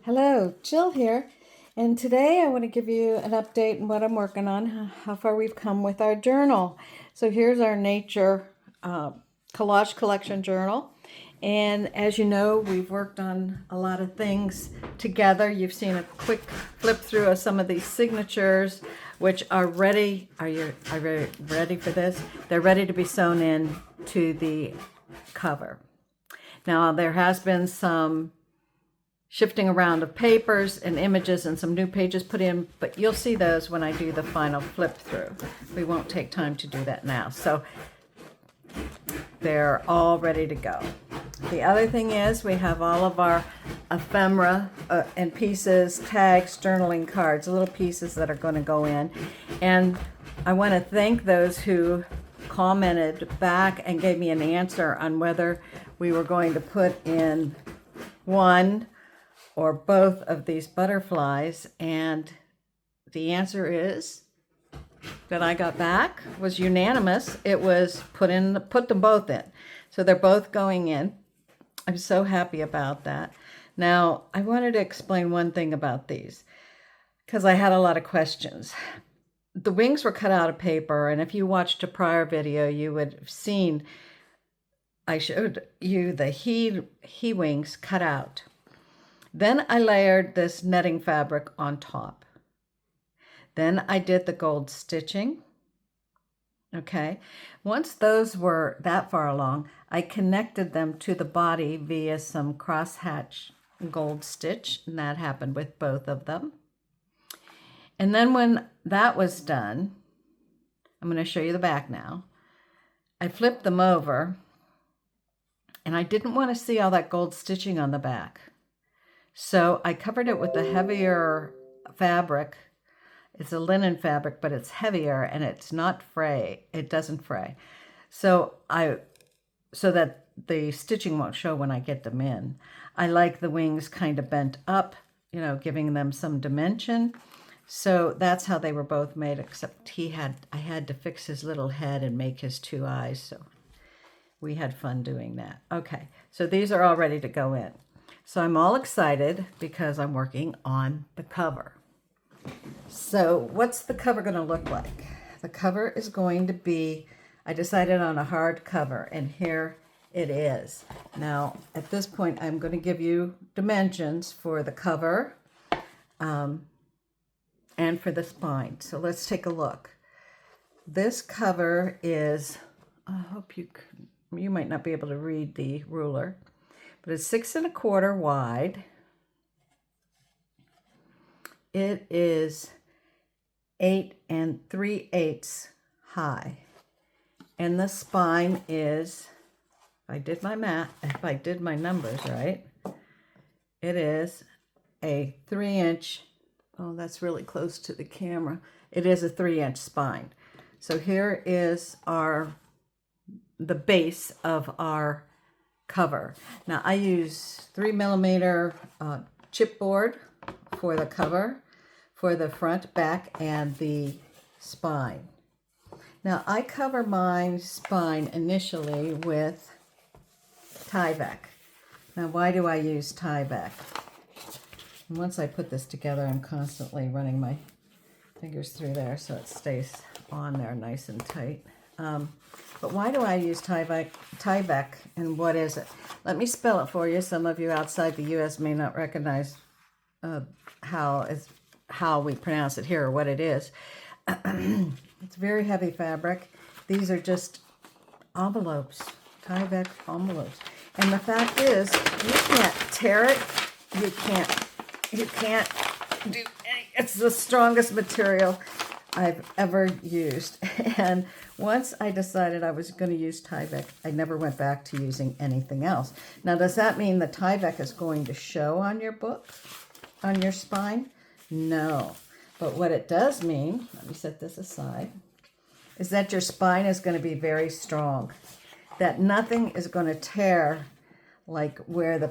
Hello, Jill here, and today I want to give you an update on what I'm working on, how far we've come with our journal. So here's our nature collage collection journal, and as you know, we've worked on a lot of things together. You've seen a quick flip through of some of these signatures, which are ready. Are you ready for this? They're ready to be sewn in to the cover. Now there has been some shifting around of papers and images and some new pages put in, but you'll see those when I do the final flip through. We won't take time to do that now. So they're all ready to go. The other thing is we have all of our ephemera and pieces, tags, journaling cards, little pieces that are going to go in. And I want to thank those who commented back and gave me an answer on whether we were going to put in one or both of these butterflies, and the answer is that I got back was unanimous. It was put them both in. So they're both going in. I'm so happy about that. Now, I wanted to explain one thing about these because I had a lot of questions. The wings were cut out of paper, and if you watched a prior video, you would have seen I showed you the he wings cut out. Then I layered this netting fabric on top. Then I did the gold stitching. Okay. Once those were that far along, I connected them to the body via some crosshatch gold stitch, and that happened with both of them. And then when that was done, I'm going to show you the back now. I flipped them over, and I didn't want to see all that gold stitching on the back. So I covered it with a heavier fabric. It's a linen fabric, but it's heavier and it's not fray. It doesn't fray. So that the stitching won't show when I get them in. I like the wings kind of bent up, giving them some dimension. So that's how they were both made, except I had to fix his little head and make his two eyes. So we had fun doing that. Okay, so these are all ready to go in. So I'm all excited because I'm working on the cover. So what's the cover going to look like? The cover is going to be, I decided on a hard cover, and here it is. Now, at this point, I'm going to give you dimensions for the cover and for the spine. So let's take a look. This cover is, I hope you might not be able to read the ruler, but it's 6 1/4 wide. It is 8 3/8 high. And the spine is, if I did my numbers right, it is a 3-inch, oh, that's really close to the camera. It is a 3-inch spine. So here is the base of our cover. Now I use 3mm chipboard for the cover, for the front, back, and the spine. Now I cover my spine initially with Tyvek. Now why do I use Tyvek? And once I put this together, I'm constantly running my fingers through there so it stays on there nice and tight. But why do I use Tyvek, and what is it? Let me spell it for you. Some of you outside the U.S. may not recognize how we pronounce it here or what it is. It's very heavy fabric. These are just envelopes, Tyvek envelopes. And the fact is, you can't tear it. You can't do any. It's the strongest material I've ever used. And once I decided I was going to use Tyvek, I never went back to using anything else. Now, does that mean the Tyvek is going to show on your book, on your spine? No. But what it does mean, let me set this aside, is that your spine is going to be very strong. That nothing is going to tear, like where the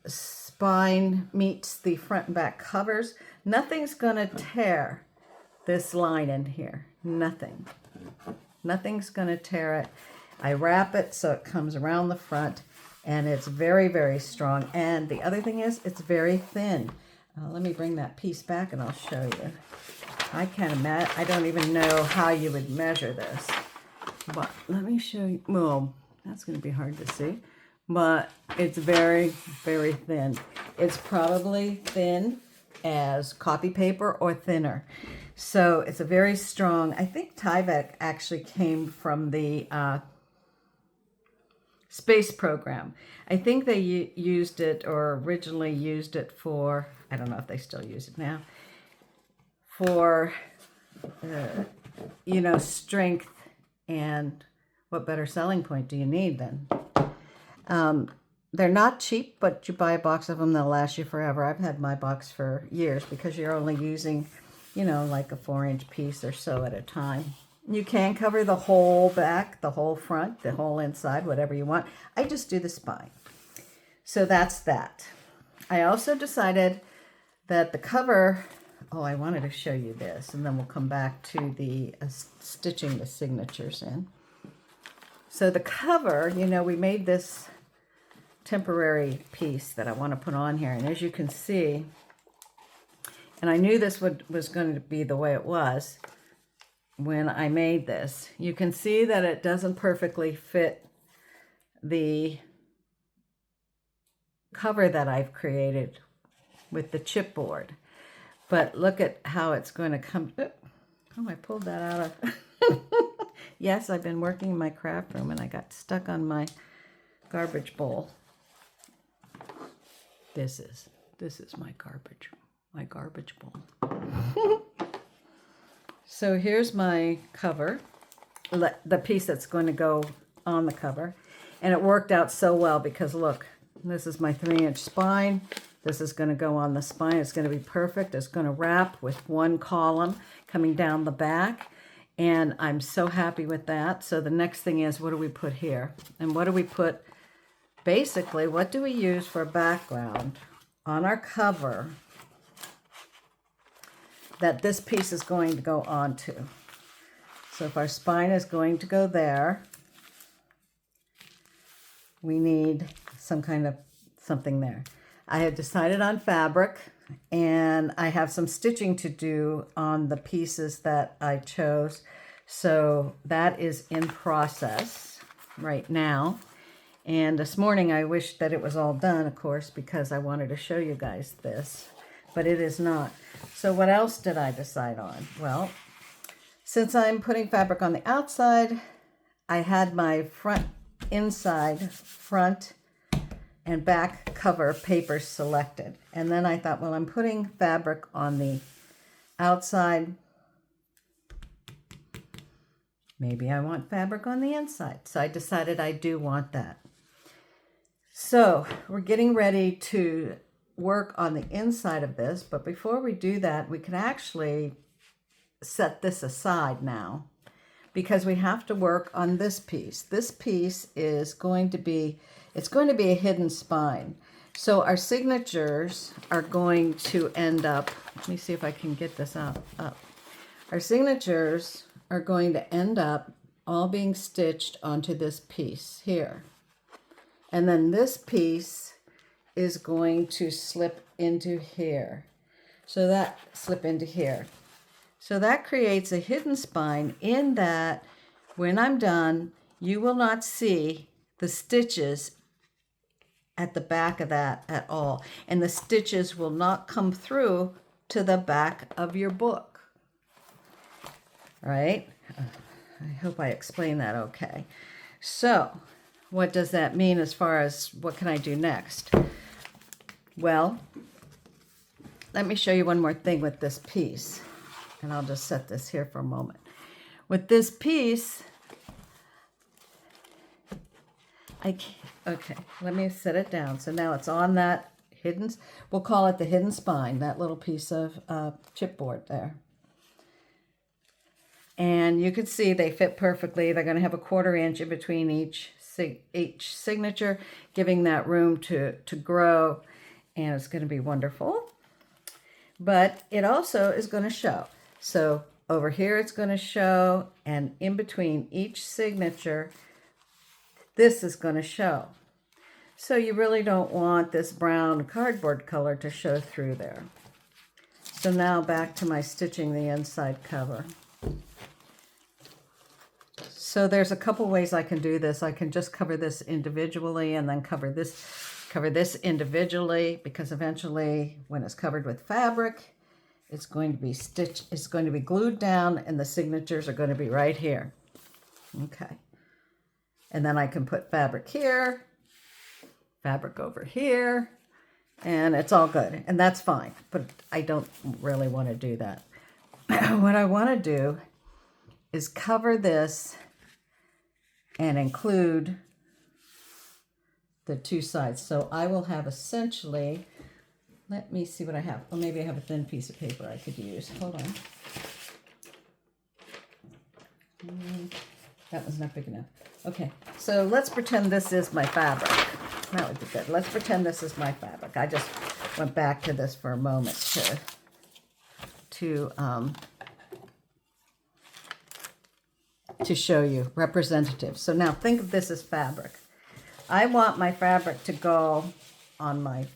spine meets the front and back covers. Nothing's going to tear this line in here. Nothing's going to tear it. I wrap it so it comes around the front, And it's very, very strong. And the other thing is, it's very thin. Let me bring that piece back and I'll show you. I can't imagine, I don't even know how you would measure this. But let me show you. Well, that's going to be hard to see. But it's very, very thin. It's probably thin as copy paper or thinner. So it's a very strong, I think Tyvek actually came from the space program. I think they used it, or originally used it for, I don't know if they still use it now, for, you know, strength. And what better selling point do you need then? They're not cheap, but you buy a box of them, they'll last you forever. I've had my box for years because you're only using, you know, like a 4-inch piece or so at a time. You can cover the whole back, the whole front, the whole inside, whatever you want. I just do the spine. So that's that. I also decided that the cover, oh, I wanted to show you this, and then we'll come back to the stitching the signatures in. So the cover, you know, we made this temporary piece that I want to put on here. And as you can see, and I knew this was going to be the way it was when I made this. You can see that it doesn't perfectly fit the cover that I've created with the chipboard. But look at how it's going to come. Oh, I pulled that out of... Yes, I've been working in my craft room and I got stuck on my garbage bowl. This is my garbage bowl. So here's my cover, the piece that's going to go on the cover. And it worked out so well because look, this is my 3-inch spine. This is going to go on the spine. It's going to be perfect. It's going to wrap with one column coming down the back. And I'm so happy with that. So the next thing is, what do we put here? And what do we put, basically, what do we use for a background on our cover that this piece is going to go onto? So if our spine is going to go there, we need some kind of something there. I had decided on fabric, and I have some stitching to do on the pieces that I chose. So that is in process right now. And this morning I wished that it was all done, of course, because I wanted to show you guys this, but it is not. So what else did I decide on? Well, since I'm putting fabric on the outside, I had my front and back cover papers selected. And then I thought, well, I'm putting fabric on the outside. Maybe I want fabric on the inside. So I decided I do want that. So we're getting ready to work on the inside of this. But before we do that, we can actually set this aside now, because we have to work on this piece. This piece is going to be, it's going to be a hidden spine. So our signatures are going to end up, let me see if I can get this up. Our signatures are going to end up all being stitched onto this piece here. And then this piece is going to slip into here. So that slip into here. So that creates a hidden spine in that when I'm done, you will not see the stitches at the back of that at all. And the stitches will not come through to the back of your book. Right? I hope I explained that okay. So what does that mean as far as what can I do next? Well, let me show you one more thing with this piece. And I'll just set this here for a moment. With this piece, okay, let me set it down. So now it's on that hidden, we'll call it the hidden spine, that little piece of chipboard there. And you can see they fit perfectly. They're going to have a 1/4 inch in between each signature, giving that room to grow. And it's going to be wonderful. But it also is going to show. So over here it's going to show, and in between each signature, this is going to show. So you really don't want this brown cardboard color to show through there. So now back to my stitching the inside cover. So there's a couple ways I can do this. I can just cover this individually and then cover this individually, because eventually when it's covered with fabric, it's going to be stitched, it's going to be glued down, and the signatures are going to be right here. Okay. And then I can put fabric here, fabric over here, and it's all good. And that's fine, but I don't really want to do that. What I want to do is cover this and include the two sides. So I will have essentially, let me see what I have. Well, maybe I have a thin piece of paper I could use. Hold on. That was not big enough. Okay, so let's pretend this is my fabric. That would be good. Let's pretend this is my fabric. I just went back to this for a moment to show you representative. So now think of this as fabric. I want my fabric to go on my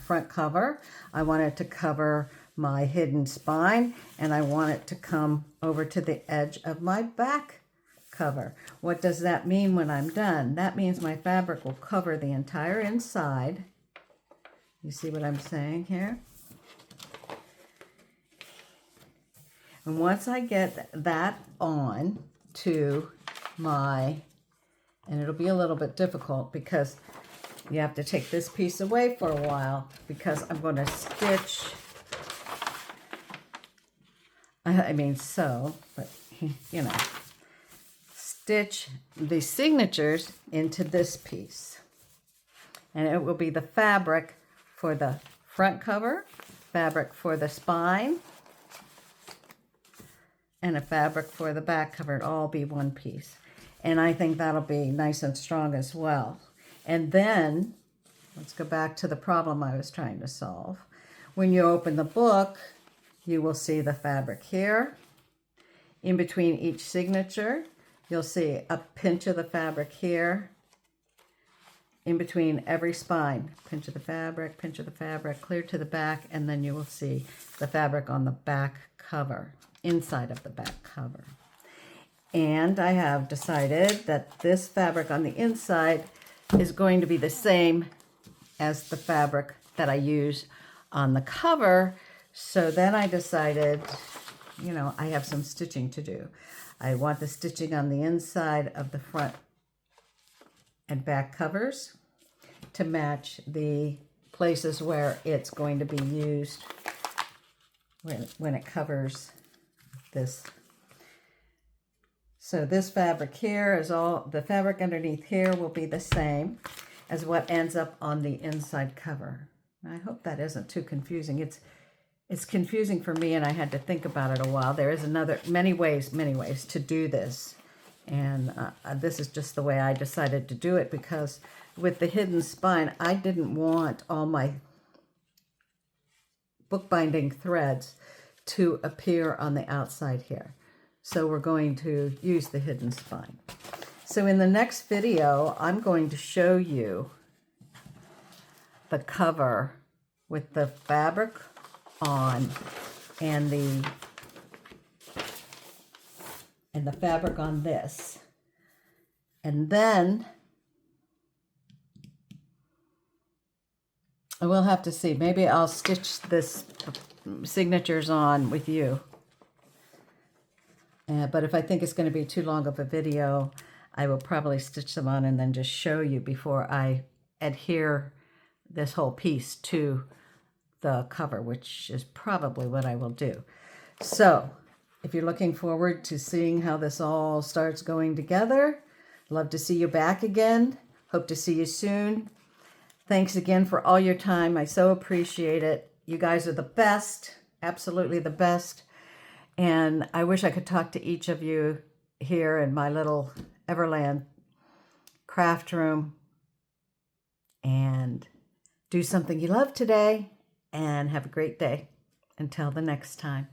front cover. I want it to cover my hidden spine, and I want it to come over to the edge of my back cover. What does that mean when I'm done? That means my fabric will cover the entire inside. You see what I'm saying here? And once I get that on to my, and it'll be a little bit difficult because you have to take this piece away for a while, because I'm going to stitch, but you know, stitch the signatures into this piece. And it will be the fabric for the front cover, fabric for the spine, and a fabric for the back cover. It'll all be one piece. And I think that'll be nice and strong as well. And then, let's go back to the problem I was trying to solve. When you open the book, you will see the fabric here. In between each signature, you'll see a pinch of the fabric here. In between every spine, pinch of the fabric, clear to the back, and then you will see the fabric on the back cover, inside of the back cover. And I have decided that this fabric on the inside is going to be the same as the fabric that I use on the cover. So then I decided, you know, I have some stitching to do. I want the stitching on the inside of the front and back covers to match the places where it's going to be used when it covers this. So this fabric here is all, the fabric underneath here will be the same as what ends up on the inside cover. I hope that isn't too confusing. It's confusing for me, and I had to think about it a while. There is many ways to do this. And this is just the way I decided to do it, because with the hidden spine, I didn't want all my bookbinding threads to appear on the outside here. So we're going to use the hidden spine. So in the next video, I'm going to show you the cover with the fabric on and the fabric on this. And then I will have to see. Maybe I'll stitch this signatures on with you. But if I think it's going to be too long of a video, I will probably stitch them on and then just show you before I adhere this whole piece to the cover, which is probably what I will do. So if you're looking forward to seeing how this all starts going together, love to see you back again. Hope to see you soon. Thanks again for all your time. I so appreciate it. You guys are the best, absolutely the best. And I wish I could talk to each of you here in my little Everland craft room and do something you love today, and have a great day. Until the next time.